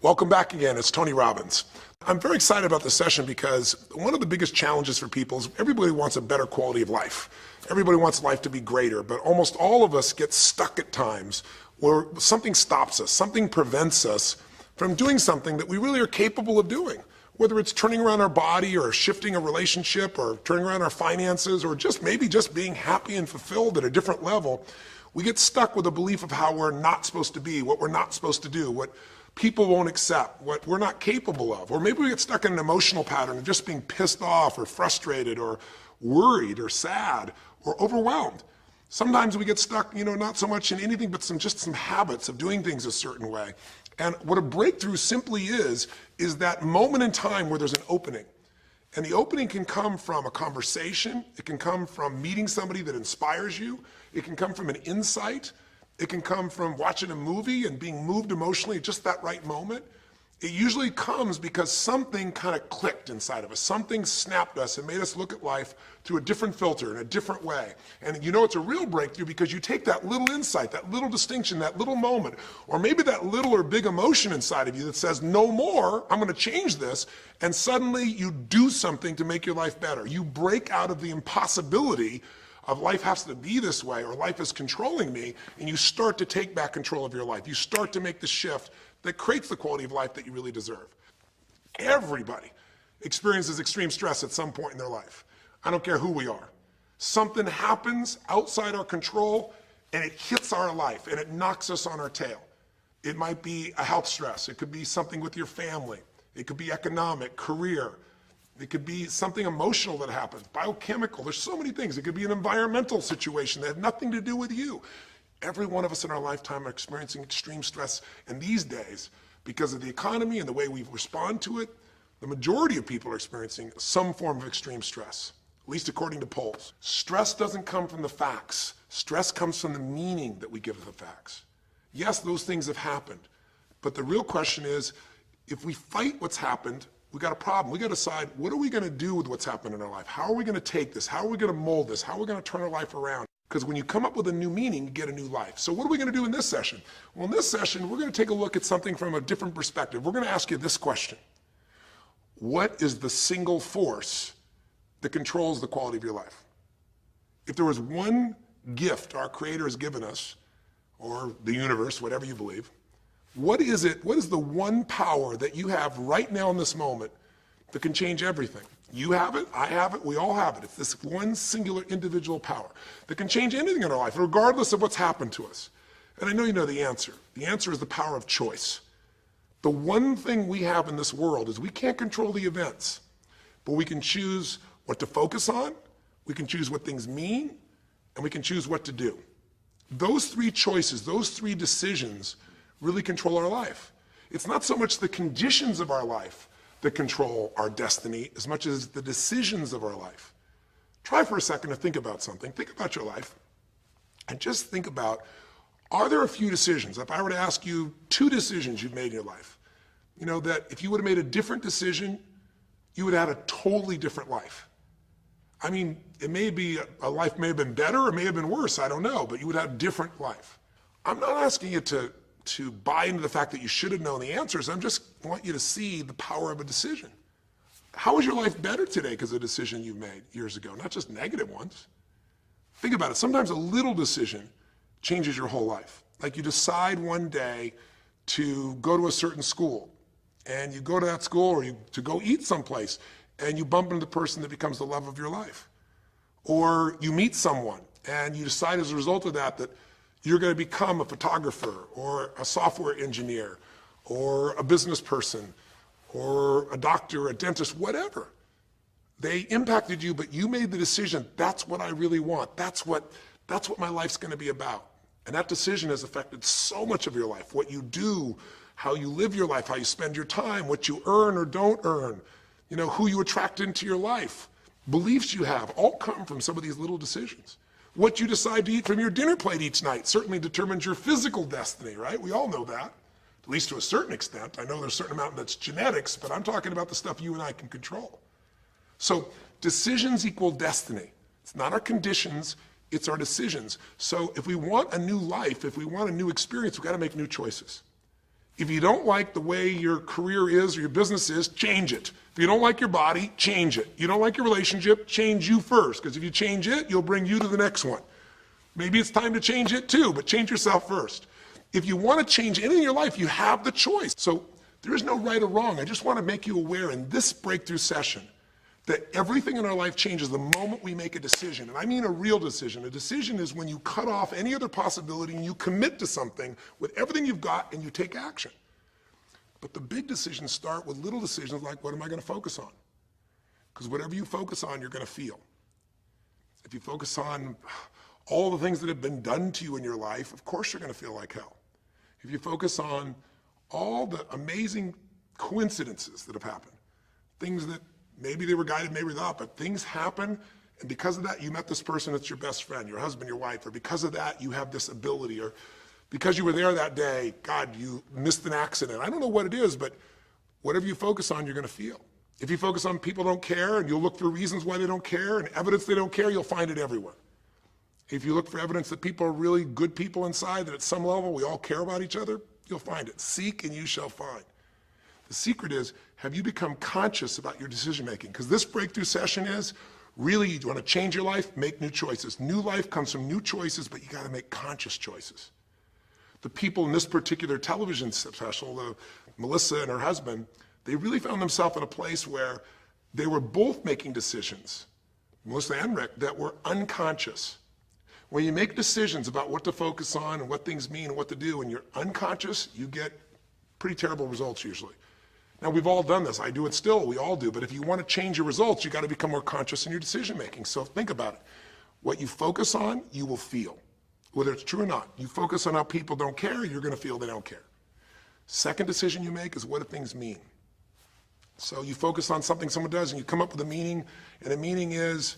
Welcome back again. It's Tony Robbins. I'm very excited about this session because one of the biggest challenges for people is everybody wants a better quality of life. Everybody wants life to be greater, but almost all of us get stuck at times where something stops us, something prevents us from doing something that we really are capable of doing. Whether it's turning around our body or shifting a relationship or turning around our finances or maybe just being happy and fulfilled at a different level, we get stuck with a belief of how we're not supposed to be, what we're not supposed to do, what people won't accept, what we're not capable of. Or maybe we get stuck in an emotional pattern of just being pissed off or frustrated or worried or sad or overwhelmed. Sometimes we get stuck, not so much in anything but just some habits of doing things a certain way. And what a breakthrough simply is that moment in time where there's an opening. And the opening can come from a conversation, it can come from meeting somebody that inspires you, it can come from an insight, it can come from watching a movie and being moved emotionally at just that right moment. It usually comes because something kind of clicked inside of us. Something snapped us and made us look at life through a different filter, in a different way. And it's a real breakthrough because you take that little insight, that little distinction, that little moment, or maybe that little or big emotion inside of you that says, no more, I'm going to change this, and suddenly you do something to make your life better. You break out of the impossibility of life has to be this way or life is controlling me, and you start to take back control of your life. You start to make the shift that creates the quality of life that you really deserve. Everybody experiences extreme stress at some point in their life. I don't care who we are. Something happens outside our control and it hits our life and it knocks us on our tail. It might be a health stress. It could be something with your family. It could be economic, career. It could be something emotional that happens, biochemical. There's so many things. It could be an environmental situation that had nothing to do with you. Every one of us in our lifetime are experiencing extreme stress, and these days, because of the economy and the way we respond to it, the majority of people are experiencing some form of extreme stress, at least according to polls. Stress doesn't come from the facts. Stress comes from the meaning that we give to the facts. Yes, those things have happened, but the real question is, if we fight what's happened, we got a problem. We got to decide, what are we going to do with what's happened in our life? How are we going to take this? How are we going to mold this? How are we going to turn our life around? Because when you come up with a new meaning, you get a new life. So what are we going to do in this session? Well, in this session, we're going to take a look at something from a different perspective. We're going to ask you this question. What is the single force that controls the quality of your life? If there was one gift our Creator has given us, or the universe, whatever you believe, what is it? What is the one power that you have right now in this moment that can change everything? You have it, I have it, we all have it. It's this one singular individual power that can change anything in our life, regardless of what's happened to us. And I know you know the answer. The answer is the power of choice. The one thing we have in this world is we can't control the events, but we can choose what to focus on, we can choose what things mean, and we can choose what to do. Those three choices, those three decisions really control our life. It's not so much the conditions of our life that control our destiny as much as the decisions of our life. Try for a second to think about something. Think about your life and just think about, are there a few decisions? If I were to ask you 2 decisions you've made in your life, that if you would have made a different decision, you would have had a totally different life. I mean, it may be, a life may have been better or may have been worse, I don't know, but you would have a different life. I'm not asking you to buy into the fact that you should have known the answers. I just want you to see the power of a decision. How is your life better today because of a decision you made years ago, not just negative ones? Think about it. Sometimes a little decision changes your whole life. Like you decide one day to go to a certain school, and you go to that school or to go eat someplace, and you bump into the person that becomes the love of your life. Or you meet someone, and you decide as a result of that you're going to become a photographer or a software engineer or a business person or a doctor, a dentist, whatever. They impacted you, but you made the decision, that's what I really want. That's what my life's going to be about. And that decision has affected so much of your life, what you do, how you live your life, how you spend your time, what you earn or don't earn, who you attract into your life. Beliefs you have all come from some of these little decisions. What you decide to eat from your dinner plate each night certainly determines your physical destiny, right? We all know that, at least to a certain extent. I know there's a certain amount that's genetics, but I'm talking about the stuff you and I can control. So decisions equal destiny. It's not our conditions, it's our decisions. So if we want a new life, if we want a new experience, we've got to make new choices. If you don't like the way your career is or your business is, change it. If you don't like your body, change it. You don't like your relationship, change you first, because if you change it, you'll bring you to the next one. Maybe it's time to change it too, but change yourself first. If you want to change anything in your life, you have the choice. So there is no right or wrong. I just want to make you aware in this breakthrough session that everything in our life changes the moment we make a decision. And I mean a real decision. A decision is when you cut off any other possibility and you commit to something with everything you've got and you take action. But the big decisions start with little decisions like, what am I going to focus on? Because whatever you focus on, you're going to feel. If you focus on all the things that have been done to you in your life, of course you're going to feel like hell. If you focus on all the amazing coincidences that have happened, things that maybe they were guided, maybe not, but things happen, and because of that, you met this person that's your best friend, your husband, your wife, or because of that, you have this ability, or because you were there that day, God, you missed an accident. I don't know what it is, but whatever you focus on, you're going to feel. If you focus on people don't care, and you'll look for reasons why they don't care, and evidence they don't care, you'll find it everywhere. If you look for evidence that people are really good people inside, that at some level we all care about each other, you'll find it. Seek and you shall find. The secret is, have you become conscious about your decision making? Because this breakthrough session is, really, you want to change your life, make new choices. New life comes from new choices, but you got to make conscious choices. The people in this particular television special, Melissa and her husband, they really found themselves in a place where they were both making decisions, Melissa and Rick, that were unconscious. When you make decisions about what to focus on and what things mean and what to do, and you're unconscious, you get pretty terrible results usually. Now, we've all done this. I do it still. We all do. But if you want to change your results, you got to become more conscious in your decision making. So think about it. What you focus on, you will feel. Whether it's true or not. You focus on how people don't care, you're going to feel they don't care. Second decision you make is, what do things mean? So you focus on something someone does and you come up with a meaning, and the meaning is,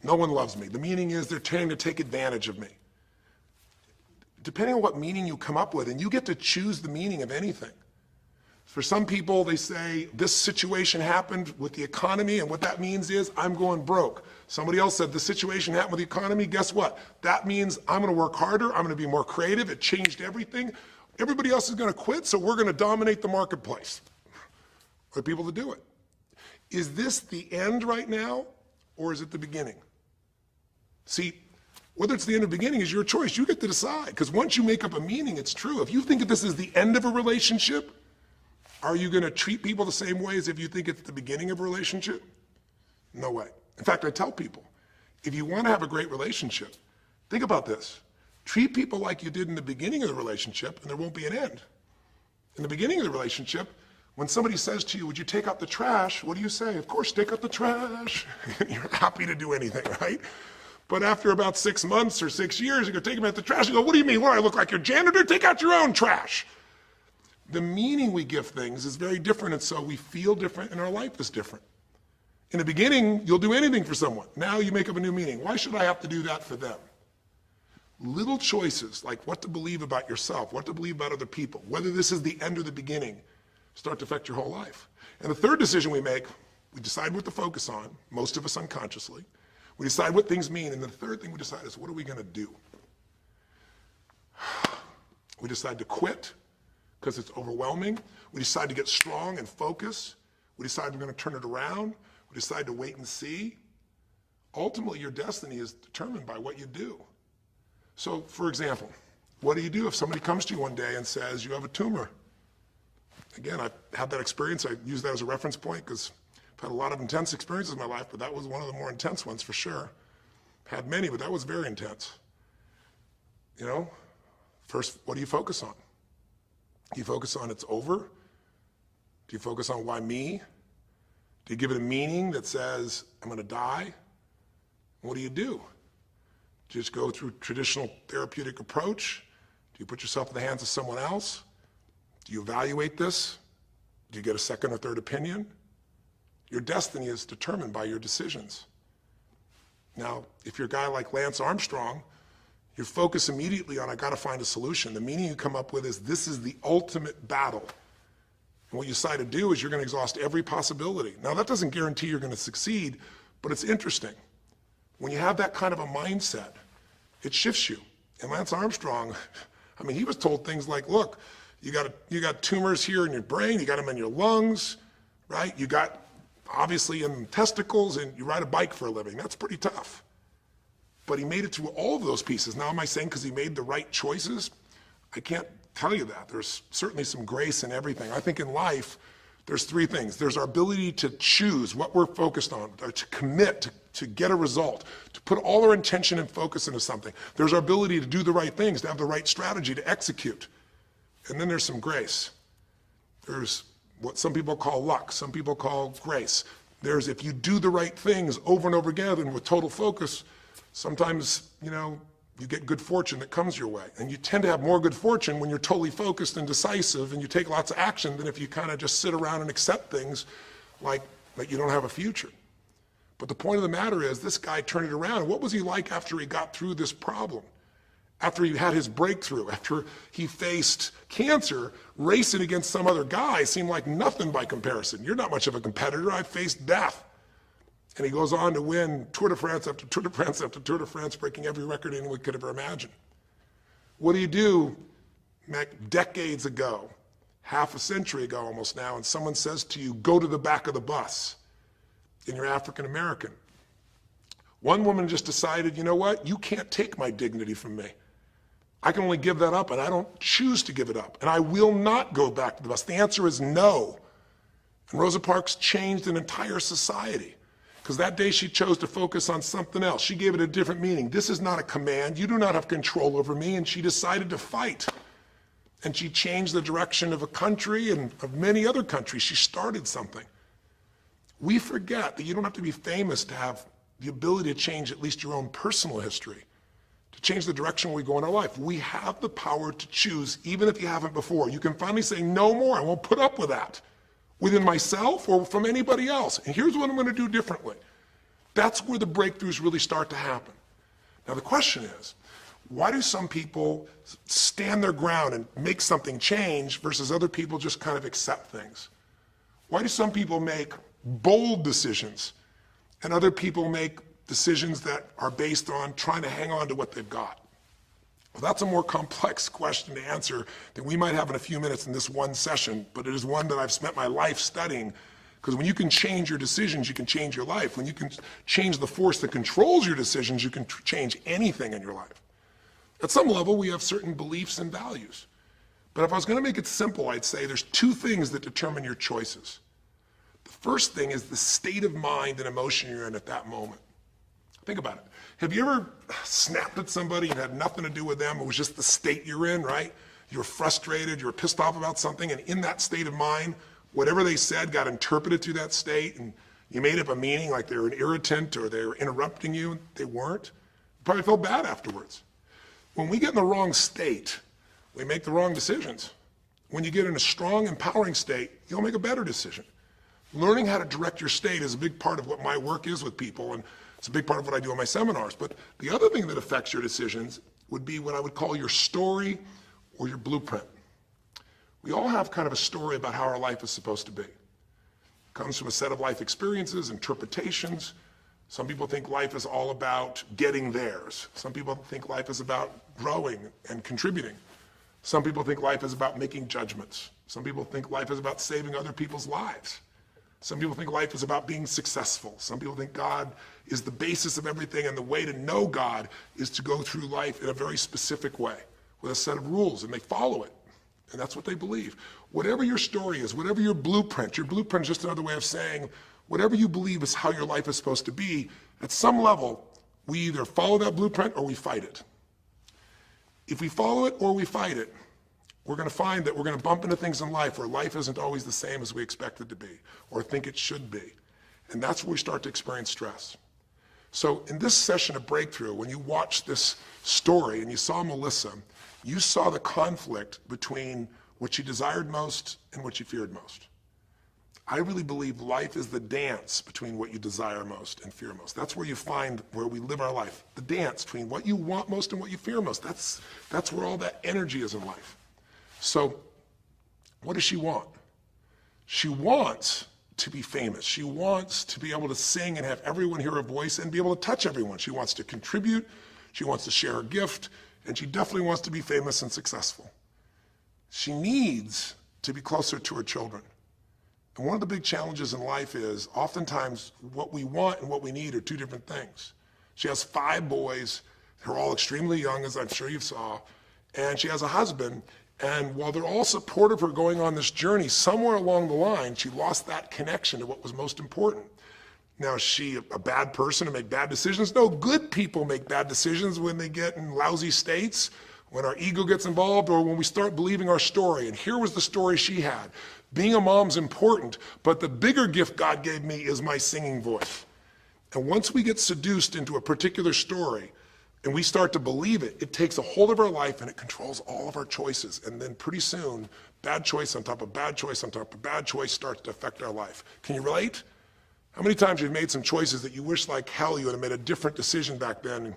no one loves me. The meaning is they're trying to take advantage of me. Depending on what meaning you come up with, and you get to choose the meaning of anything. For some people, they say, this situation happened with the economy, and what that means is I'm going broke. Somebody else said, the situation happened with the economy, guess what? That means I'm going to work harder, I'm going to be more creative, it changed everything. Everybody else is going to quit, so we're going to dominate the marketplace. For people to do it. Is this the end right now, or is it the beginning? See, whether it's the end or beginning is your choice. You get to decide, because once you make up a meaning, it's true. If you think that this is the end of a relationship, are you going to treat people the same way as if you think it's the beginning of a relationship? No way. In fact, I tell people, if you want to have a great relationship, think about this. Treat people like you did in the beginning of the relationship, and there won't be an end. In the beginning of the relationship, when somebody says to you, would you take out the trash? What do you say? Of course, take out the trash. You're happy to do anything, right? But after about 6 months or 6 years, you go take them out the trash. You go, what do you mean? What, I look like your janitor? Take out your own trash. The meaning we give things is very different, and so we feel different, and our life is different. In the beginning, you'll do anything for someone. Now you make up a new meaning. Why should I have to do that for them? Little choices, like what to believe about yourself, what to believe about other people, whether this is the end or the beginning, start to affect your whole life. And the third decision we make, we decide what to focus on, most of us unconsciously. We decide what things mean, and the third thing we decide is, what are we going to do? We decide to quit because it's overwhelming. We decide to get strong and focus. We decide we're going to turn it around. We decide to wait and see. Ultimately, your destiny is determined by what you do. So, for example, what do you do if somebody comes to you one day and says, you have a tumor? Again, I've had that experience. I use that as a reference point because I've had a lot of intense experiences in my life, but that was one of the more intense ones for sure. Had many, but that was very intense. You know, first, what do you focus on? Do you focus on it's over? Do you focus on why me? Do you give it a meaning that says, I'm going to die? What do? Do you just go through traditional therapeutic approach? Do you put yourself in the hands of someone else? Do you evaluate this? Do you get a second or third opinion? Your destiny is determined by your decisions. Now, if you're a guy like Lance Armstrong, you focus immediately on, I got to find a solution. The meaning you come up with is, this is the ultimate battle. And what you decide to do is you're going to exhaust every possibility. Now, that doesn't guarantee you're going to succeed, but it's interesting. When you have that kind of a mindset, it shifts you. And Lance Armstrong, I mean, he was told things like, look, You got tumors here in your brain, you got them in your lungs, right? You got obviously in testicles, and you ride a bike for a living. That's pretty tough. But he made it through all of those pieces. Now, am I saying because he made the right choices? I can't tell you that. There's certainly some grace in everything. I think in life, there's three things. There's our ability to choose what we're focused on, or to commit, to get a result, to put all our intention and focus into something. There's our ability to do the right things, to have the right strategy, to execute. And then there's some grace. There's what some people call luck, some people call grace. There's if you do the right things over and over again and with total focus, sometimes, you get good fortune that comes your way. And you tend to have more good fortune when you're totally focused and decisive and you take lots of action than if you kind of just sit around and accept things like you don't have a future. But the point of the matter is this guy turned it around. What was he like after he got through this problem? After he had his breakthrough, after he faced cancer, racing against some other guy seemed like nothing by comparison. You're not much of a competitor. I faced death. And he goes on to win Tour de France after Tour de France after Tour de France, breaking every record anyone could ever imagine. What do you do decades ago, half a century ago almost now, and someone says to you, go to the back of the bus, and you're African American? One woman just decided, you know what, you can't take my dignity from me. I can only give that up, and I don't choose to give it up, and I will not go back to the bus. The answer is no. And Rosa Parks changed an entire society. Because that day she chose to focus on something else. She gave it a different meaning. This is not a command. You do not have control over me. And she decided to fight. And she changed the direction of a country and of many other countries. She started something. We forget that you don't have to be famous to have the ability to change at least your own personal history, to change the direction we go in our life. We have the power to choose, even if you haven't before. You can finally say, no more, I won't put up with that, within myself or from anybody else. And here's what I'm going to do differently. That's where the breakthroughs really start to happen. Now the question is, why do some people stand their ground and make something change versus other people just kind of accept things? Why do some people make bold decisions and other people make decisions that are based on trying to hang on to what they've got? Well, that's a more complex question to answer than we might have in a few minutes in this one session, but it is one that I've spent my life studying, because when you can change your decisions, you can change your life. When you can change the force that controls your decisions, you can change anything in your life. At some level, we have certain beliefs and values. But if I was going to make it simple, I'd say there's two things that determine your choices. The first thing is the state of mind and emotion you're in at that moment. Think about it. Have you ever snapped at somebody and had nothing to do with them? It was just the state you're in, right? You were frustrated, you were pissed off about something, and in that state of mind, whatever they said got interpreted through that state, and you made up a meaning like they were an irritant or they were interrupting you. They weren't. You probably felt bad afterwards. When we get in the wrong state, we make the wrong decisions. When you get in a strong, empowering state, you'll make a better decision. Learning how to direct your state is a big part of what my work is with people, and it's a big part of what I do in my seminars. But the other thing that affects your decisions would be what I would call your story or your blueprint. We all have kind of a story about how our life is supposed to be. It comes from a set of life experiences, interpretations. Some people think life is all about getting theirs. Some people think life is about growing and contributing. Some people think life is about making judgments. Some people think life is about saving other people's lives. Some people think life is about being successful. Some people think God is the basis of everything, and the way to know God is to go through life in a very specific way with a set of rules, and they follow it. And that's what they believe. Whatever your story is, whatever your blueprint is just another way of saying whatever you believe is how your life is supposed to be, at some level, we either follow that blueprint or we fight it. If we follow it or we fight it, we're going to find that we're going to bump into things in life where life isn't always the same as we expect it to be or think it should be. And that's where we start to experience stress. So in this session of Breakthrough, when you watched this story and you saw Melissa, you saw the conflict between what she desired most and what she feared most. I really believe life is the dance between what you desire most and fear most. That's where you find where we live our life, the dance between what you want most and what you fear most. That's where all that energy is in life. So what does she want? She wants to be famous. She wants to be able to sing and have everyone hear her voice and be able to touch everyone. She wants to contribute. She wants to share her gift. And she definitely wants to be famous and successful. She needs to be closer to her children. And one of the big challenges in life is oftentimes what we want and what we need are two different things. She has 5 boys. They're all extremely young, as I'm sure you saw. And she has a husband. And while they're all supportive of her going on this journey, somewhere along the line, she lost that connection to what was most important. Now, is she a bad person to make bad decisions? No, good people make bad decisions when they get in lousy states, when our ego gets involved, or when we start believing our story. And here was the story she had. Being a mom's important, but the bigger gift God gave me is my singing voice. And once we get seduced into a particular story, and we start to believe it, it takes a hold of our life and it controls all of our choices. And then pretty soon, bad choice on top of bad choice on top of bad choice starts to affect our life. Can you relate? How many times you've made some choices that you wish like hell you would have made a different decision back then,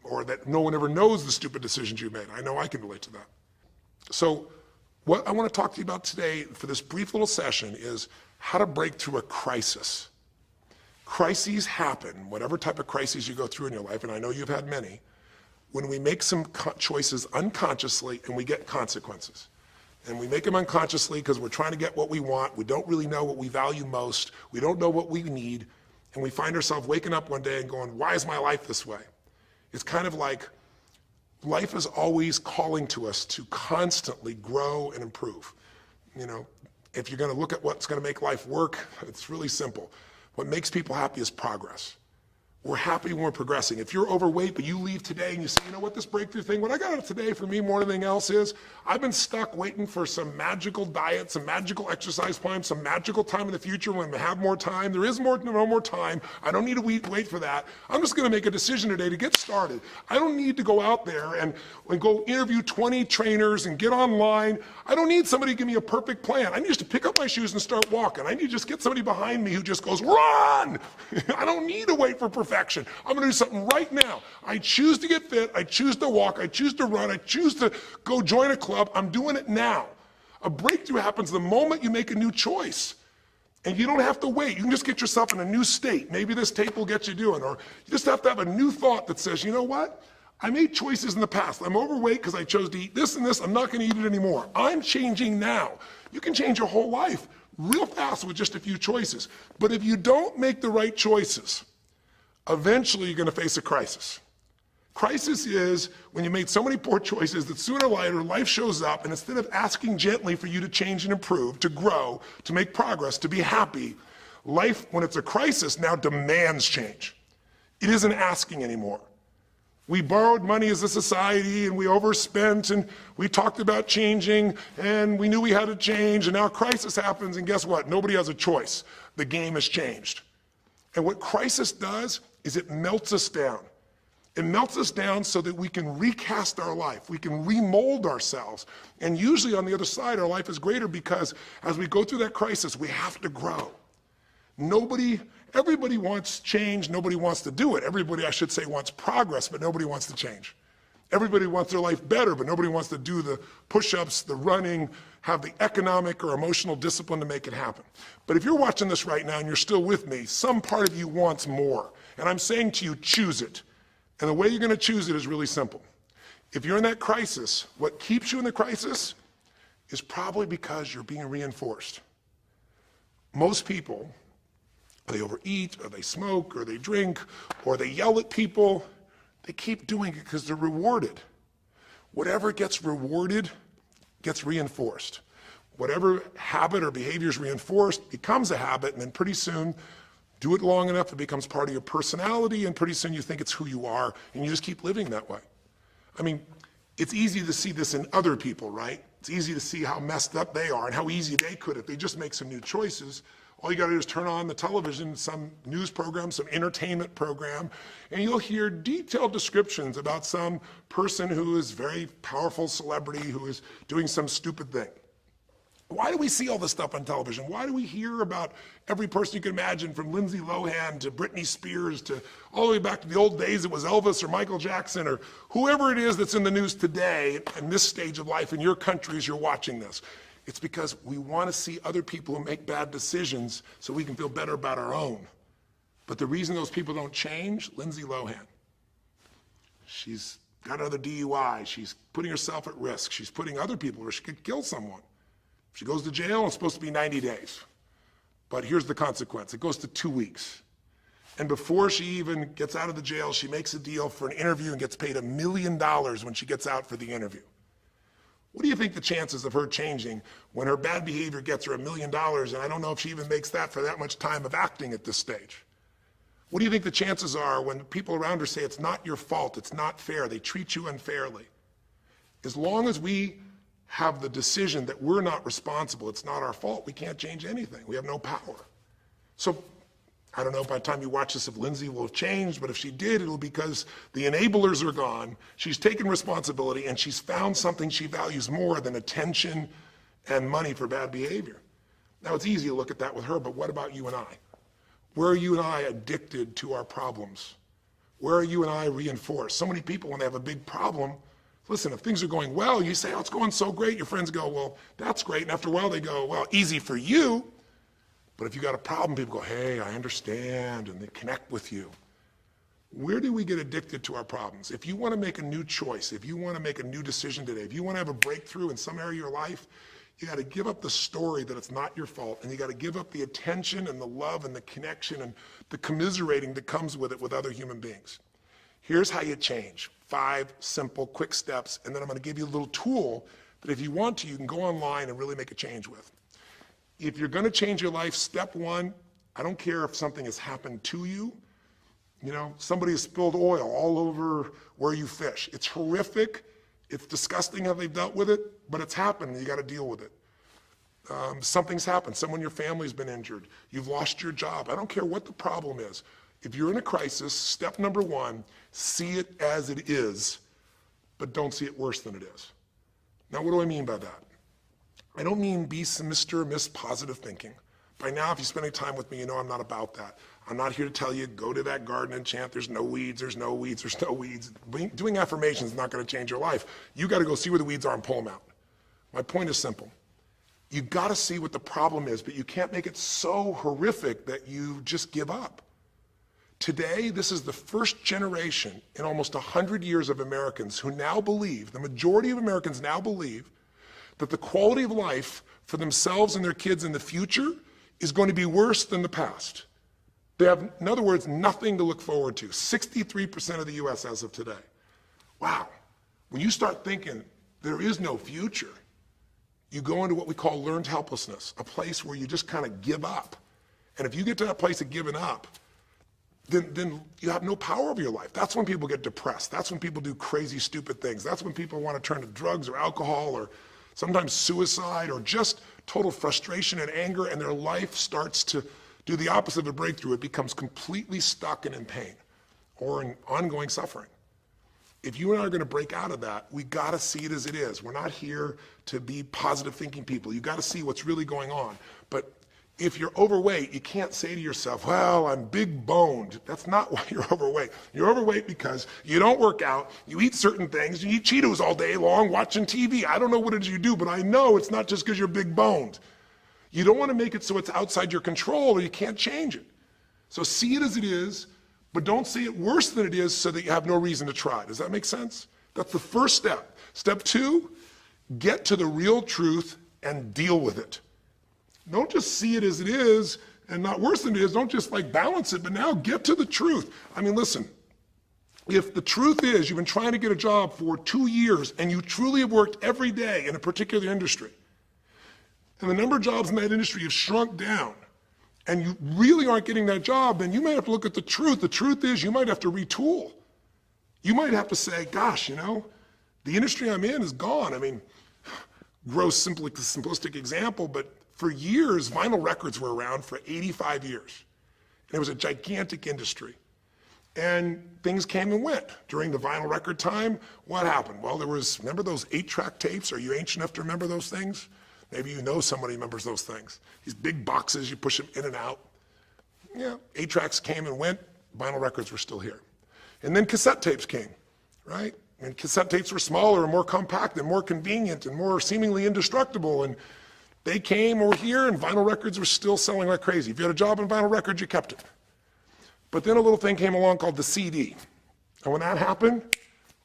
or that no one ever knows the stupid decisions you made? I know I can relate to that. So what I want to talk to you about today for this brief little session is how to break through a crisis. Crises happen, whatever type of crises you go through in your life, and I know you've had many, when we make some choices unconsciously and we get consequences. And we make them unconsciously because we're trying to get what we want. We don't really know what we value most. We don't know what we need. And we find ourselves waking up one day and going, why is my life this way? It's kind of like life is always calling to us to constantly grow and improve. You know, if you're going to look at what's going to make life work, it's really simple. What makes people happy is progress. We're happy when we're progressing. If you're overweight, but you leave today and you say, you know what, this breakthrough thing, what I got today for me more than anything else is, I've been stuck waiting for some magical diet, some magical exercise plan, some magical time in the future when we have more time. There is no more time. I don't need to wait for that. I'm just going to make a decision today to get started. I don't need to go out there and go interview 20 trainers and get online. I don't need somebody to give me a perfect plan. I need just to pick up my shoes and start walking. I need to just get somebody behind me who just goes, run! I don't need to wait for perfection. I'm going to do something right now. I choose to get fit. I choose to walk. I choose to run. I choose to go join a club. I'm doing it now. A breakthrough happens the moment you make a new choice. And you don't have to wait. You can just get yourself in a new state. Maybe this tape will get you doing. Or you just have to have a new thought that says, you know what? I made choices in the past. I'm overweight because I chose to eat this and this. I'm not going to eat it anymore. I'm changing now. You can change your whole life real fast with just a few choices. But if you don't make the right choices, eventually you're going to face a crisis. Crisis is when you made so many poor choices that sooner or later life shows up, and instead of asking gently for you to change and improve, to grow, to make progress, to be happy, life, when it's a crisis, now demands change. It isn't asking anymore. We borrowed money as a society and we overspent and we talked about changing and we knew we had to change, and now a crisis happens and guess what? Nobody has a choice. The game has changed. And what crisis does is it melts us down. It melts us down so that we can recast our life. We can remold ourselves. And usually on the other side, our life is greater because as we go through that crisis, we have to grow. Everybody wants change. Nobody wants to do it. Everybody, I should say, wants progress, but nobody wants to change. Everybody wants their life better, but nobody wants to do the push-ups, the running, have the economic or emotional discipline to make it happen. But if you're watching this right now and you're still with me, some part of you wants more. And I'm saying to you, choose it. And the way you're going to choose it is really simple. If you're in that crisis, what keeps you in the crisis is probably because you're being reinforced. Most people, they overeat, or they smoke, or they drink, or they yell at people. They keep doing it because they're rewarded. Whatever gets rewarded gets reinforced. Whatever habit or behavior is reinforced becomes a habit, and then pretty soon, do it long enough, it becomes part of your personality, and pretty soon you think it's who you are, and you just keep living that way. I mean, it's easy to see this in other people, right? It's easy to see how messed up they are and how easy they could if they just make some new choices. All you got to do is turn on the television, some news program, some entertainment program, and you'll hear detailed descriptions about some person who is a very powerful celebrity who is doing some stupid thing. Why do we see all this stuff on television? Why do we hear about every person you can imagine, from Lindsay Lohan to Britney Spears to all the way back to the old days it was Elvis or Michael Jackson or whoever it is that's in the news today in this stage of life in your country as you're watching this? It's because we want to see other people who make bad decisions so we can feel better about our own. But the reason those people don't change, Lindsay Lohan, she's got another DUI. She's putting herself at risk. She's putting other people at risk. She could kill someone. If she goes to jail, it's supposed to be 90 days. But here's the consequence. It goes to 2 weeks. And before she even gets out of the jail, she makes a deal for an interview and gets paid $1 million when she gets out for the interview. What do you think the chances of her changing when her bad behavior gets her $1 million, and I don't know if she even makes that for that much time of acting at this stage? What do you think the chances are when people around her say it's not your fault, it's not fair, they treat you unfairly? As long as we have the decision that we're not responsible, it's not our fault, we can't change anything. We have no power. So I don't know by the time you watch this if Lindsay will have changed, but if she did, it'll be because the enablers are gone, she's taken responsibility, and she's found something she values more than attention and money for bad behavior. Now, it's easy to look at that with her, but what about you and I? Where are you and I addicted to our problems? Where are you and I reinforced? So many people, when they have a big problem, listen, if things are going well, you say, oh, it's going so great. Your friends go, well, that's great. And after a while, they go, well, easy for you. But if you got a problem, people go, hey, I understand, and they connect with you. Where do we get addicted to our problems? If you want to make a new choice, if you want to make a new decision today, if you want to have a breakthrough in some area of your life, you got to give up the story that it's not your fault, and you got to give up the attention and the love and the connection and the commiserating that comes with it with other human beings. Here's how you change. 5 simple, quick steps, and then I'm going to give you a little tool that if you want to, you can go online and really make a change with. If you're going to change your life, step 1, I don't care if something has happened to you. You know, somebody has spilled oil all over where you fish. It's horrific. It's disgusting how they've dealt with it, but it's happened and you got to deal with it. Something's happened. Someone in your family's been injured. You've lost your job. I don't care what the problem is. If you're in a crisis, step number 1, see it as it is, but don't see it worse than it is. Now, what do I mean by that? I don't mean be Mr. or Miss Positive Thinking. By now, if you spend any time with me, you know I'm not about that. I'm not here to tell you, go to that garden and chant, there's no weeds, there's no weeds, there's no weeds. Doing affirmations is not going to change your life. You got to go see where the weeds are and pull them out. My point is simple. You got to see what the problem is, but you can't make it so horrific that you just give up. Today, this is the first generation in almost 100 years of Americans who now believe, the majority of Americans now believe, that the quality of life for themselves and their kids in the future is going to be worse than the past. They have, in other words, nothing to look forward to. 63% of the US as of today. Wow. When you start thinking there is no future, you go into what we call learned helplessness, a place where you just kind of give up. And if you get to that place of giving up, then you have no power over your life. That's when people get depressed. That's when people do crazy, stupid things. That's when people want to turn to drugs or alcohol or sometimes suicide or just total frustration and anger, and their life starts to do the opposite of a breakthrough. It becomes completely stuck and in pain or in ongoing suffering. If you and I are going to break out of that, we got to see it as it is. We're not here to be positive thinking people. You got to see what's really going on. But if you're overweight, you can't say to yourself, well, I'm big boned. That's not why you're overweight. You're overweight because you don't work out, you eat certain things, you eat Cheetos all day long watching TV. I don't know what it is you do, but I know it's not just because you're big boned. You don't want to make it so it's outside your control or you can't change it. So see it as it is, but don't see it worse than it is so that you have no reason to try. Does that make sense? That's the first step. Step 2, get to the real truth and deal with it. Don't just see it as it is and not worse than it is. Don't just like balance it, but now get to the truth. I mean, listen, if the truth is you've been trying to get a job for 2 years and you truly have worked every day in a particular industry, and the number of jobs in that industry have shrunk down, and you really aren't getting that job, then you might have to look at the truth. The truth is you might have to retool. You might have to say, gosh, you know, the industry I'm in is gone. I mean, gross, simplistic example, but for years, vinyl records were around for 85 years. And it was a gigantic industry. And things came and went. During the vinyl record time, what happened? Well, remember those 8-track tapes? Are you ancient enough to remember those things? Maybe you know somebody who remembers those things. These big boxes, you push them in and out. Yeah, 8-tracks came and went, vinyl records were still here. And then cassette tapes came, right? And cassette tapes were smaller and more compact and more convenient and more seemingly indestructible. And they came over here and vinyl records were still selling like crazy. If you had a job in vinyl records, you kept it. But then a little thing came along called the CD. And when that happened,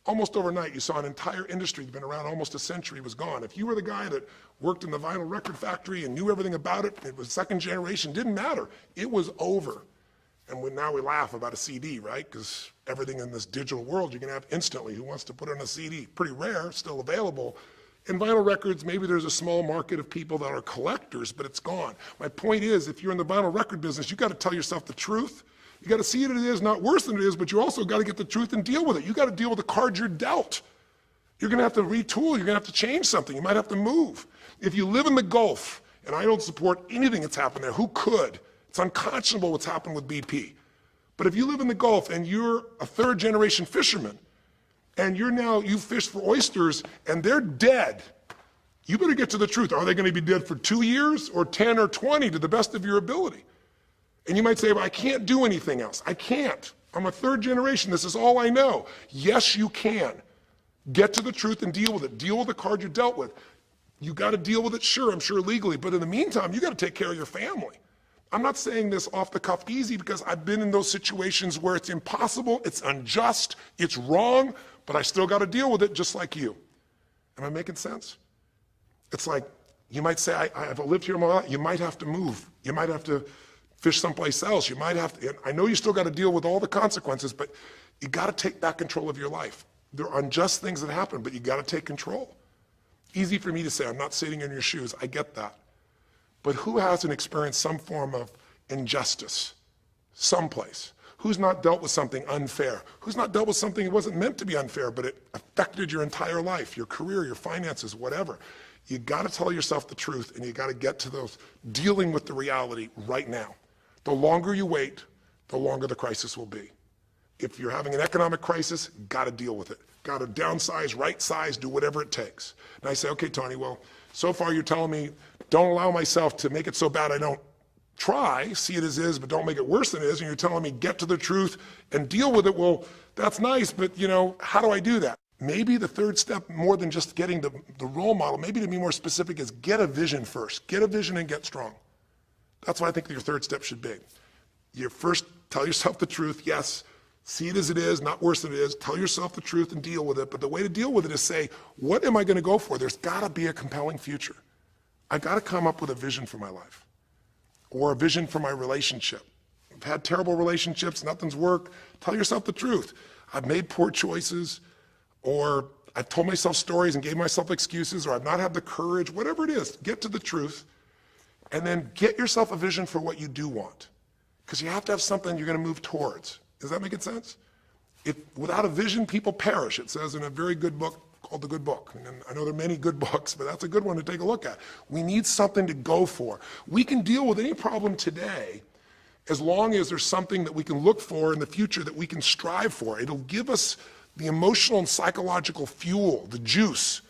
Almost overnight, you saw an entire industry that's been around almost a century was gone. If you were the guy that worked in the vinyl record factory and knew everything about it, it was second generation, didn't matter. It was over. And now we laugh about a CD, right? Because everything in this digital world you can have instantly. Who wants to put it on a CD? Pretty rare, still available. In vinyl records, maybe there's a small market of people that are collectors, but it's gone. My point is, if you're in the vinyl record business, you got to tell yourself the truth. You got to see it as it is, not worse than it is, but you also got to get the truth and deal with it. You got to deal with the cards you're dealt. You're going to have to retool. You're going to have to change something. You might have to move. If you live in the Gulf, and I don't support anything that's happened there, who could? It's unconscionable what's happened with BP. But if you live in the Gulf and you're a third generation fisherman, and you fish for oysters and they're dead, you better get to the truth. Are they going to be dead for 2 years or 10 or 20 to the best of your ability? And you might say, well, I can't do anything else. I can't. I'm a third generation. This is all I know. Yes, you can. Get to the truth and deal with it. Deal with the card you're dealt with. You got to deal with it, sure, I'm sure legally, but in the meantime, you got to take care of your family. I'm not saying this off the cuff easy because I've been in those situations where it's impossible, it's unjust, it's wrong, but I still got to deal with it just like you. Am I making sense? It's like, you might say, I've lived here my life. You might have to move. You might have to fish someplace else. You might have to, I know you still got to deal with all the consequences, but you got to take back control of your life. There are unjust things that happen, but you got to take control. Easy for me to say, I'm not sitting in your shoes. I get that. But who hasn't experienced some form of injustice someplace? Who's not dealt with something unfair? Who's not dealt with something that wasn't meant to be unfair, but it affected your entire life, your career, your finances, whatever? You got to tell yourself the truth, and you got to get to those dealing with the reality right now. The longer you wait, the longer the crisis will be. If you're having an economic crisis, got to deal with it. Got to downsize, right size, do whatever it takes. And I say, okay, Tony, well, so far you're telling me don't allow myself to make it so bad I don't try, see it as is, but don't make it worse than it is. And you're telling me get to the truth and deal with it. Well, that's nice, but how do I do that? Maybe the third step, more than just getting the role model, maybe to be more specific, is get a vision first. Get a vision and get strong. That's what I think your third step should be. You first tell yourself the truth. Yes, see it as it is, not worse than it is. Tell yourself the truth and deal with it. But the way to deal with it is say, what am I going to go for? There's got to be a compelling future. I got to come up with a vision for my life or a vision for my relationship. I've had terrible relationships, nothing's worked. Tell yourself the truth. I've made poor choices, or I've told myself stories and gave myself excuses, or I've not had the courage, whatever it is. Get to the truth, and then get yourself a vision for what you do want. Because you have to have something you're going to move towards. Does that make sense? Without a vision, people perish. It says in a very good book called The Good Book. And I know there are many good books, but that's a good one to take a look at. We need something to go for. We can deal with any problem today as long as there's something that we can look for in the future that we can strive for. It'll give us the emotional and psychological fuel, the juice,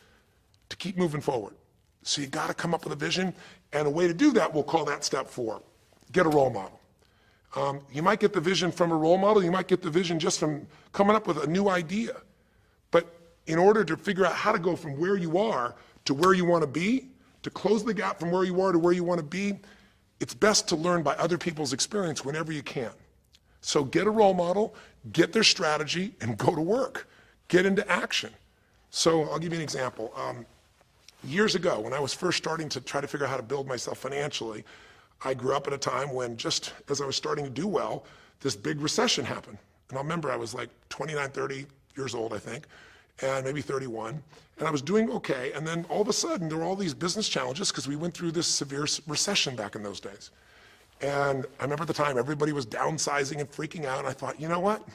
to keep moving forward. So you got to come up with a vision, and a way to do that, we'll call that step 4. Get a role model. You might get the vision from a role model. You might get the vision just from coming up with a new idea. But in order to figure out how to go from where you are to where you want to be, to close the gap from where you are to where you want to be, it's best to learn by other people's experience whenever you can. So get a role model, get their strategy, and go to work. Get into action. So I'll give you an example. Years ago, when I was first starting to try to figure out how to build myself financially, I grew up at a time when, just as I was starting to do well, this big recession happened. And I'll remember I was like 29, 30 years old, I think, and maybe 31. And I was doing okay. And then all of a sudden, there were all these business challenges because we went through this severe recession back in those days. And I remember at the time, everybody was downsizing and freaking out. And I thought, you know what?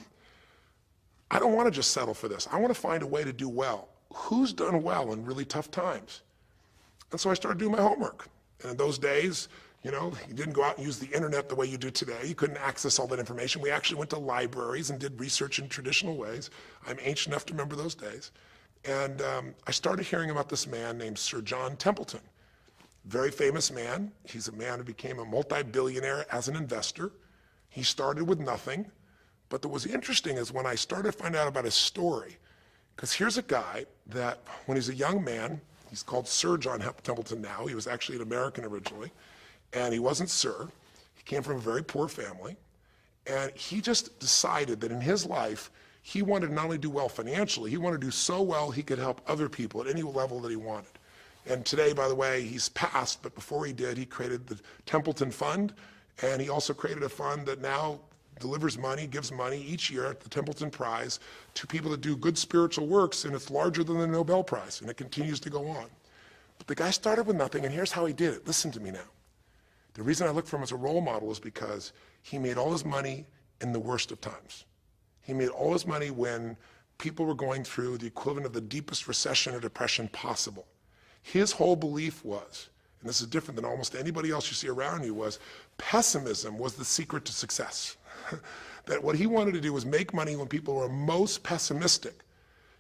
I don't want to just settle for this. I want to find a way to do well. Who's done well in really tough times? And so I started doing my homework. And in those days, you didn't go out and use the internet the way you do today. You couldn't access all that information. We actually went to libraries and did research in traditional ways. I'm ancient enough to remember those days. And I started hearing about this man named Sir John Templeton. Very famous man. He's a man who became a multi-billionaire as an investor. He started with nothing. But what was interesting is when I started to find out about his story, because here's a guy that when he's a young man, he's called Sir John Templeton now. He was actually an American originally. And he wasn't Sir. He came from a very poor family. And he just decided that in his life, He wanted to not only do well financially, he wanted to do so well he could help other people at any level that he wanted. And today, by the way, he's passed, but before he did, he created the Templeton Fund, and he also created a fund that now delivers money, gives money each year at the Templeton Prize to people that do good spiritual works, and it's larger than the Nobel Prize, and it continues to go on. But the guy started with nothing, and here's how he did it. Listen to me now. The reason I look for him as a role model is because he made all his money in the worst of times. He made all his money when people were going through the equivalent of the deepest recession or depression possible. His whole belief was, and this is different than almost anybody else you see around you, was pessimism was the secret to success. That what he wanted to do was make money when people were most pessimistic.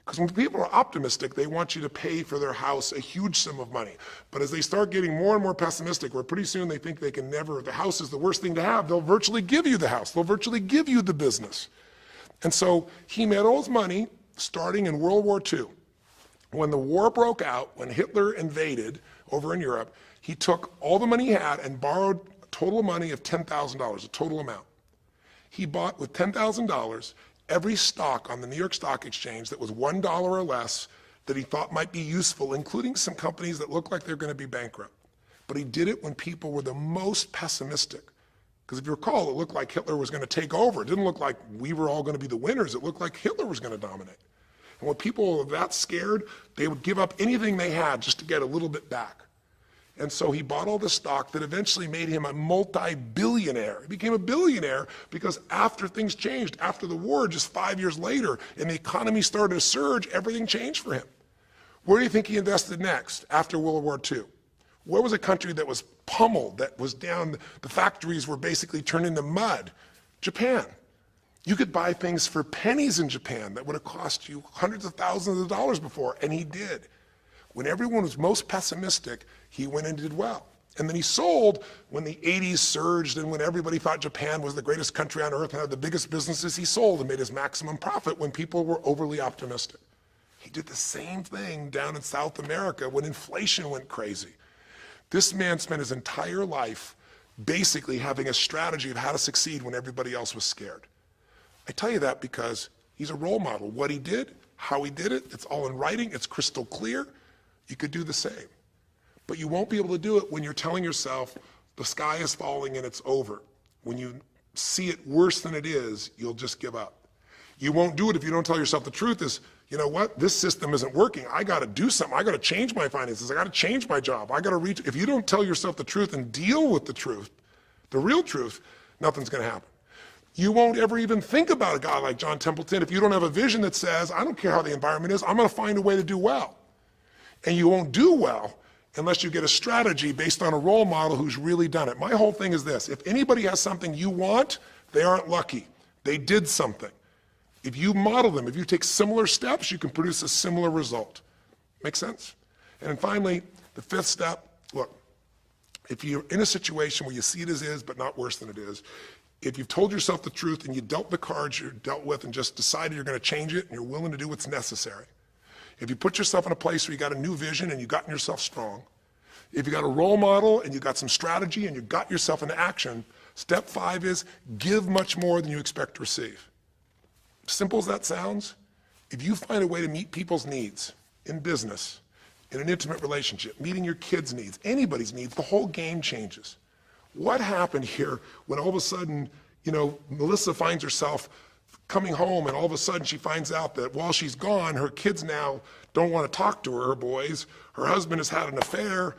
Because when people are optimistic, they want you to pay for their house a huge sum of money. But as they start getting more and more pessimistic, where pretty soon they think they can never, the house is the worst thing to have, they'll virtually give you the house. They'll virtually give you the business. And so he made all his money starting in World War II. When the war broke out, when Hitler invaded over in Europe, he took all the money he had and borrowed a total money of $10,000, a total amount. He bought with $10,000 every stock on the New York Stock Exchange that was $1 or less that he thought might be useful, including some companies that looked like they're going to be bankrupt. But he did it when people were the most pessimistic. Because if you recall, it looked like Hitler was going to take over. It didn't look like we were all going to be the winners. It looked like Hitler was going to dominate. And when people were that scared, they would give up anything they had just to get a little bit back. And so he bought all this stock that eventually made him a multi-billionaire. He became a billionaire because after things changed, after the war, just 5 years later, and the economy started to surge, everything changed for him. Where do you think he invested next after World War II? Where was a country that was pummeled, that was down, the factories were basically turned into mud? Japan. You could buy things for pennies in Japan that would have cost you hundreds of thousands of dollars before, and he did. When everyone was most pessimistic, he went and did well. And then he sold when the 80s surged and when everybody thought Japan was the greatest country on earth and had the biggest businesses, he sold and made his maximum profit when people were overly optimistic. He did the same thing down in South America when inflation went crazy. This man spent his entire life basically having a strategy of how to succeed when everybody else was scared. I tell you that because he's a role model. What he did, how he did it, it's all in writing, it's crystal clear. You could do the same. But you won't be able to do it when you're telling yourself the sky is falling and it's over. When you see it worse than it is, you'll just give up. You won't do it if you don't tell yourself the truth is, you know what, this system isn't working. I got to do something. I got to change my finances. I got to change my job. I got to reach. If you don't tell yourself the truth and deal with the truth, the real truth, nothing's going to happen. You won't ever even think about a guy like John Templeton if you don't have a vision that says, I don't care how the environment is, I'm going to find a way to do well. And you won't do well unless you get a strategy based on a role model who's really done it. My whole thing is this: if anybody has something you want, they aren't lucky. They did something. If you model them, if you take similar steps, you can produce a similar result. Make sense? And then finally, the fifth step, look, if you're in a situation where you see it as is, but not worse than it is, if you've told yourself the truth and you dealt the cards you're dealt with and just decided you're going to change it and you're willing to do what's necessary, if you put yourself in a place where you got a new vision and you gotten yourself strong, if you got a role model and you got some strategy and you got yourself into action, step 5 is give much more than you expect to receive. Simple as that sounds, if you find a way to meet people's needs in business, in an intimate relationship, meeting your kids' needs, anybody's needs, the whole game changes. What happened here when all of a sudden, you know, Melissa finds herself coming home and all of a sudden she finds out that while she's gone, her kids now don't want to talk to her boys, her husband has had an affair.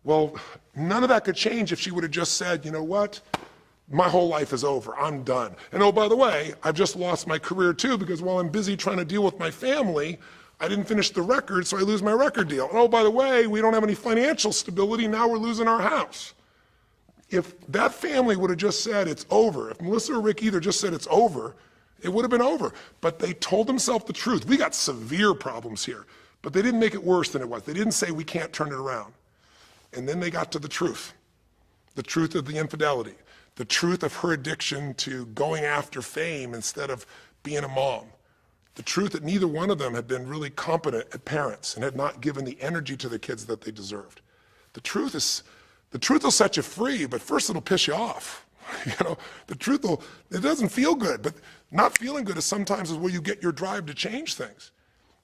Well, none of that could change if she would have just said, you know what, my whole life is over, I'm done. And oh, by the way, I've just lost my career too because while I'm busy trying to deal with my family, I didn't finish the record, so I lose my record deal. And oh, by the way, we don't have any financial stability, now we're losing our house. If that family would have just said it's over, if Melissa or Rick either just said it's over, it would have been over. But they told themselves the truth. We got severe problems here, but they didn't make it worse than it was. They didn't say we can't turn it around. And then they got to the truth of the infidelity, the truth of her addiction to going after fame instead of being a mom, the truth that neither one of them had been really competent at parents and had not given the energy to the kids that they deserved. The truth will set you free, but first it'll piss you off. The truth will, it doesn't feel good, but not feeling good is sometimes where you get your drive to change things.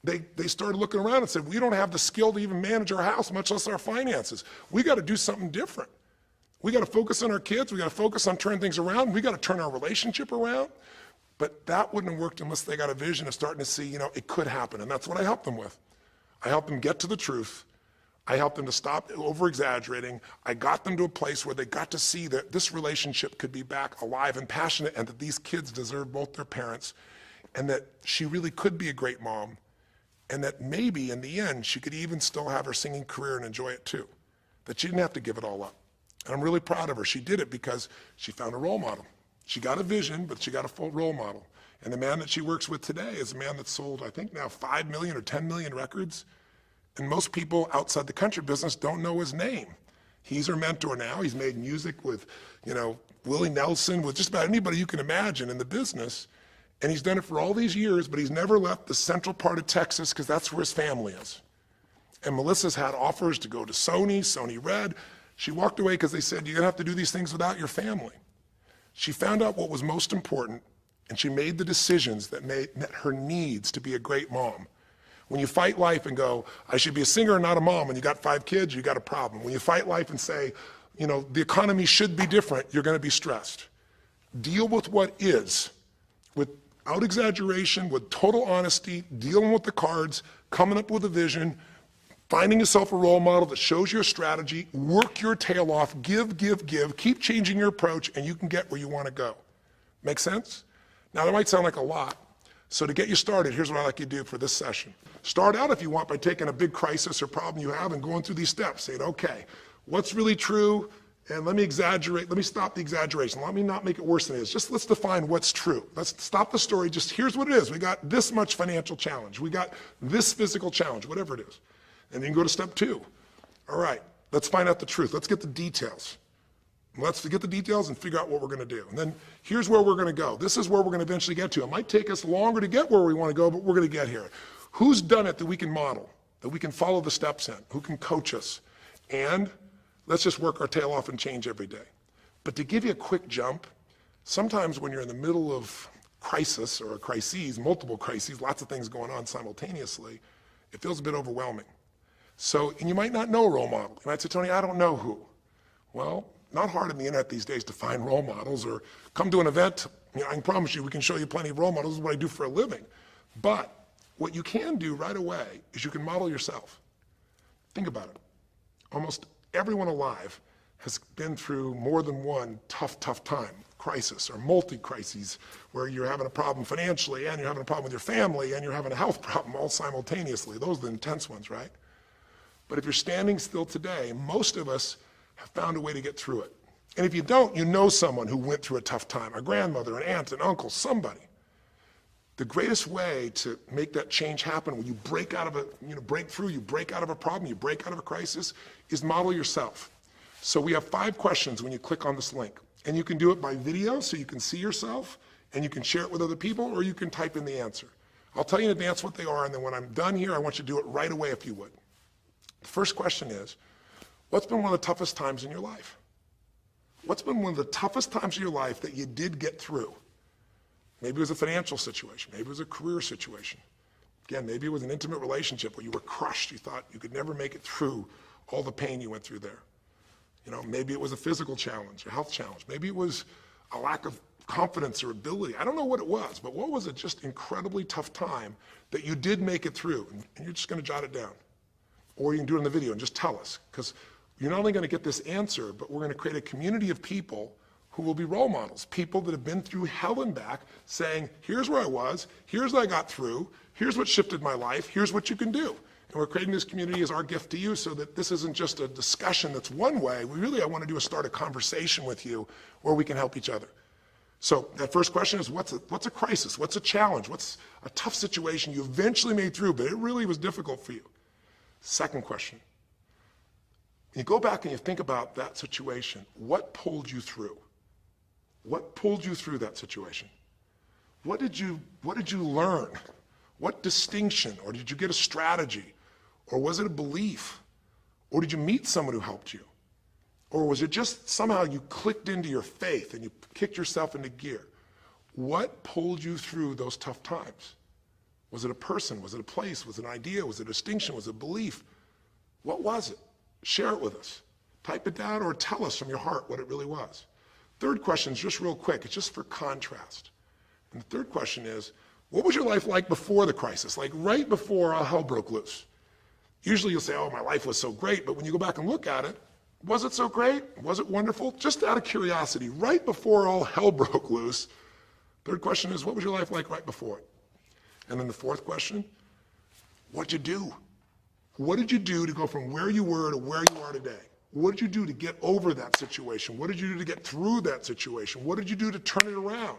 They started looking around and said, we don't have the skill to even manage our house, much less our finances. We got to do something different. We got to focus on our kids. We got to focus on turning things around. We got to turn our relationship around. But that wouldn't have worked unless they got a vision of starting to see, it could happen. And that's what I helped them with. I helped them get to the truth. I helped them to stop over-exaggerating. I got them to a place where they got to see that this relationship could be back alive and passionate, and that these kids deserve both their parents, and that she really could be a great mom, and that maybe in the end she could even still have her singing career and enjoy it too, that she didn't have to give it all up. And I'm really proud of her. She did it because she found a role model. She got a vision, but she got a full role model. And the man that she works with today is a man that's sold, I think now 5 million or 10 million records. And most people outside the country business don't know his name. He's her mentor now. He's made music with, Willie Nelson, with just about anybody you can imagine in the business. And he's done it for all these years, but he's never left the central part of Texas because that's where his family is. And Melissa's had offers to go to Sony Red. She walked away because they said, you're gonna have to do these things without your family. She found out what was most important, and she made the decisions that met her needs to be a great mom. When you fight life and go, I should be a singer and not a mom, and you got 5 kids, you got a problem. When you fight life and say, the economy should be different, you're gonna be stressed. Deal with what is, without exaggeration, with total honesty, dealing with the cards, coming up with a vision, finding yourself a role model that shows your strategy, work your tail off, give, keep changing your approach, and you can get where you wanna go. Make sense? Now that might sound like a lot. So to get you started, here's what I'd like you to do for this session. Start out, if you want, by taking a big crisis or problem you have and going through these steps, saying, okay, what's really true? And let me stop the exaggeration. Let me not make it worse than it is. Just let's define what's true. Let's stop the story. Just here's what it is. We got this much financial challenge. We got this physical challenge, whatever it is. And then go to step 2. All right, let's find out the truth. Let's get the details. Let's get the details and figure out what we're gonna do. And then here's where we're gonna go. This is where we're gonna eventually get to. It might take us longer to get where we wanna go, but we're gonna get here. Who's done it that we can model, that we can follow the steps in, who can coach us? And let's just work our tail off and change every day. But to give you a quick jump, sometimes when you're in the middle of crisis or crises, multiple crises, lots of things going on simultaneously, it feels a bit overwhelming. So, and you might not know a role model. You might say, Tony, I don't know who. Well, not hard on the internet these days to find role models, or come to an event. I can promise you we can show you plenty of role models. This is what I do for a living. But what you can do right away is you can model yourself. Think about it. Almost everyone alive has been through more than one tough time, crisis or multi-crises, where you're having a problem financially and you're having a problem with your family and you're having a health problem all simultaneously. Those are the intense ones, right? But if you're standing still today, most of us have found a way to get through it. And if you don't, you know someone who went through a tough time, a grandmother, an aunt, an uncle, somebody. The greatest way to make that change happen, when you break out of break through, you break out of a problem, you break out of a crisis, is model yourself. So we have 5 questions when you click on this link. And you can do it by video so you can see yourself, and you can share it with other people, or you can type in the answer. I'll tell you in advance what they are, and then when I'm done here, I want you to do it right away if you would. The first question is, what's been one of the toughest times in your life? What's been one of the toughest times in your life that you did get through? Maybe it was a financial situation. Maybe it was a career situation. Again, maybe it was an intimate relationship where you were crushed. You thought you could never make it through all the pain you went through there. Maybe it was a physical challenge, a health challenge. Maybe it was a lack of confidence or ability. I don't know what it was, but what was a just incredibly tough time that you did make it through? And you're just gonna jot it down. Or you can do it in the video and just tell us, because you're not only gonna get this answer, but we're gonna create a community of people who will be role models, people that have been through hell and back, saying, here's where I was, here's what I got through, here's what shifted my life, here's what you can do. And we're creating this community as our gift to you, so that this isn't just a discussion that's one way. I want to do is start a conversation with you where we can help each other. So that first question is, what's a crisis? What's a challenge? What's a tough situation you eventually made through, but it really was difficult for you? Second question, you go back and you think about that situation. What pulled you through? What pulled you through that situation? What did you learn? What distinction? Or did you get a strategy? Or was it a belief? Or did you meet someone who helped you? Or was it just somehow you clicked into your faith and you kicked yourself into gear? What pulled you through those tough times? Was it a person? Was it a place? Was it an idea? Was it a distinction? Was it a belief? What was it? Share it with us. Type it down or tell us from your heart what it really was. Third question is just real quick. It's just for contrast. And the third question is, what was your life like before the crisis? Like right before all hell broke loose? Usually you'll say, oh, my life was so great. But when you go back and look at it, was it so great? Was it wonderful? Just out of curiosity, right before all hell broke loose, third question is, what was your life like right before it? And then the fourth question, what'd you do? What did you do to go from where you were to where you are today? What did you do to get over that situation? What did you do to get through that situation? What did you do to turn it around?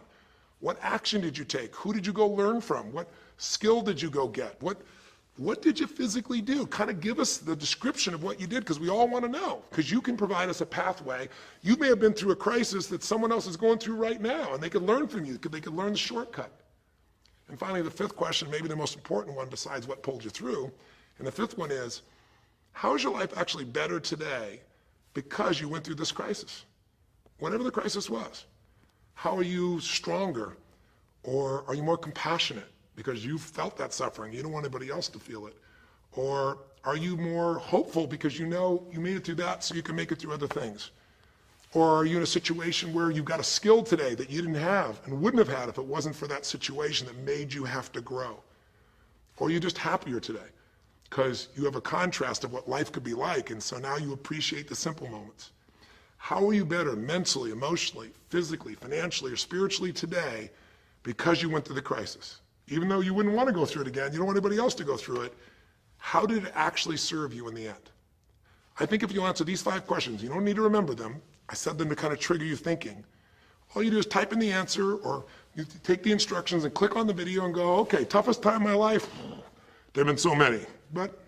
What action did you take? Who did you go learn from? What skill did you go get? What did you physically do? Kind of give us the description of what you did, because we all want to know, because you can provide us a pathway. You may have been through a crisis that someone else is going through right now, and they could learn from you, they could learn the shortcut. And finally, the fifth question, maybe the most important one besides what pulled you through, and the fifth one is, how is your life actually better today because you went through this crisis? Whatever the crisis was. How are you stronger? Or are you more compassionate because you felt that suffering? You don't want anybody else to feel it. Or are you more hopeful because you know you made it through that so you can make it through other things? Or are you in a situation where you've got a skill today that you didn't have and wouldn't have had if it wasn't for that situation that made you have to grow? Or are you just happier today because you have a contrast of what life could be like, and so now you appreciate the simple moments? How are you better mentally, emotionally, physically, financially, or spiritually today because you went through the crisis? Even though you wouldn't want to go through it again, you don't want anybody else to go through it, how did it actually serve you in the end? I think if you answer these 5 questions, you don't need to remember them. I said them to kind of trigger you thinking. All you do is type in the answer, or you take the instructions and click on the video and go, okay, toughest time of my life? There have been so many, but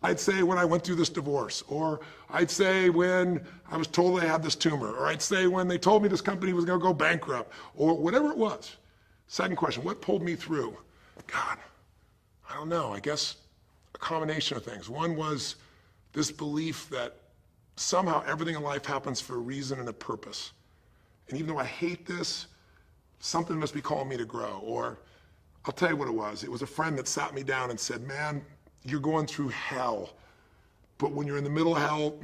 I'd say when I went through this divorce, or I'd say when I was told I had this tumor, or I'd say when they told me this company was going to go bankrupt, or whatever it was. Second question, what pulled me through? God, I don't know. I guess a combination of things. One was this belief that somehow everything in life happens for a reason and a purpose. And even though I hate this, something must be calling me to grow. Or I'll tell you what it was. It was a friend that sat me down and said, man, you're going through hell. But when you're in the middle of hell,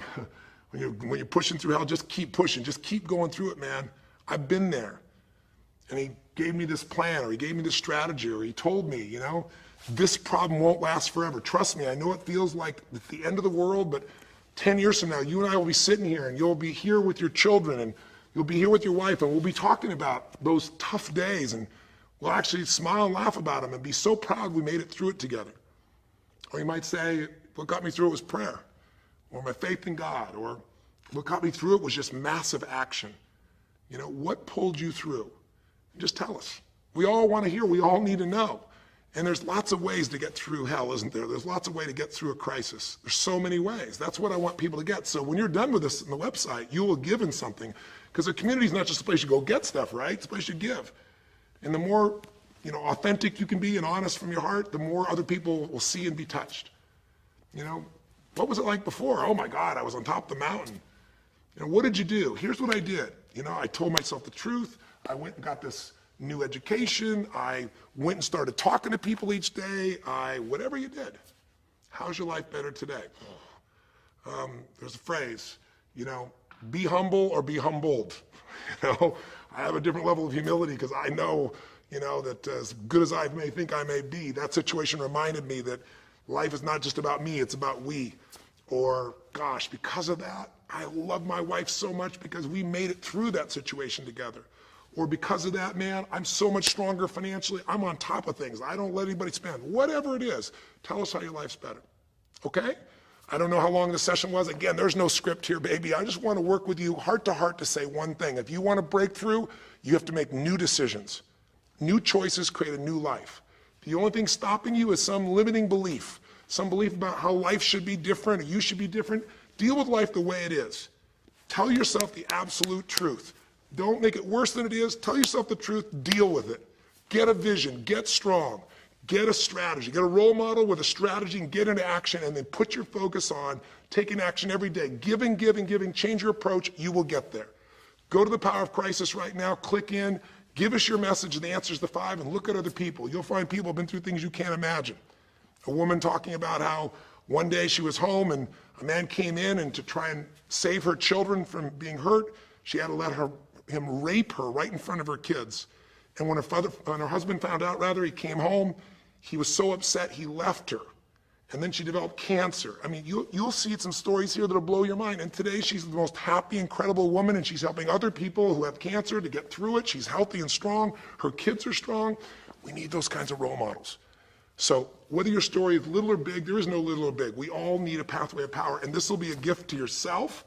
when you're pushing through hell, just keep pushing. Just keep going through it, man. I've been there. And he gave me this plan, or he gave me this strategy, or he told me, you know, this problem won't last forever. Trust me, I know it feels like it's the end of the world, but 10 years from now, you and I will be sitting here, and you'll be here with your children, and you'll be here with your wife, and we'll be talking about those tough days, and we'll actually smile and laugh about them and be so proud we made it through it together. Or you might say, what got me through it was prayer, or my faith in God, or what got me through it was just massive action. You know, what pulled you through? Just tell us. We all want to hear, we all need to know. And there's lots of ways to get through hell, isn't there? There's lots of ways to get through a crisis. There's so many ways. That's what I want people to get. So when you're done with this on the website, you will give in something. Because a community is not just a place you go get stuff, right? It's a place you give. And the more, you know, authentic you can be and honest from your heart, the more other people will see and be touched. You know, what was it like before? Oh my God, I was on top of the mountain. You know, what did you do? Here's what I did. You know, I told myself the truth. I went and got this new education. I went and started talking to people each day. Whatever you did. How's your life better today? There's a phrase, you know, be humble or be humbled. You know, I have a different level of humility because I know, you know, that as good as I may think I may be, that situation reminded me that life is not just about me, it's about we. Or, gosh, because of that, I love my wife so much because we made it through that situation together. Or because of that, man, I'm so much stronger financially. I'm on top of things. I don't let anybody spend. Whatever it is, tell us how your life's better. Okay? I don't know how long the session was. Again, there's no script here, baby. I just want to work with you heart to heart to say one thing. If you want to break through, you have to make new decisions. New choices create a new life. The only thing stopping you is some limiting belief, some belief about how life should be different or you should be different. Deal with life the way it is. Tell yourself the absolute truth. Don't make it worse than it is. Tell yourself the truth. Deal with it. Get a vision. Get strong. Get a strategy. Get a role model with a strategy and get into action, and then put your focus on taking action every day, giving, change your approach, you will get there. Go to the Power of Crisis right now, click in, give us your message and the answers to 5, and look at other people. You'll find people have been through things you can't imagine. A woman talking about how one day she was home and a man came in, and to try and save her children from being hurt, she had to let him rape her right in front of her kids. And when her husband found out, he came home, he was so upset he left her. And then she developed cancer. I mean, you'll see some stories here that'll blow your mind. And today she's the most happy, incredible woman, and she's helping other people who have cancer to get through it. She's healthy and strong. Her kids are strong. We need those kinds of role models. So whether your story is little or big, there is no little or big. We all need a pathway of power, and this will be a gift to yourself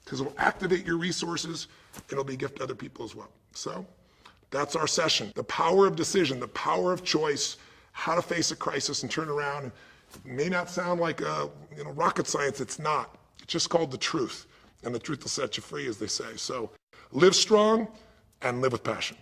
because it will activate your resources, and it'll be a gift to other people as well. So that's our session. The power of decision, the power of choice, how to face a crisis and turn around. It may not sound like rocket science. It's not. It's just called the truth, and the truth will set you free, as they say. So live strong and live with passion.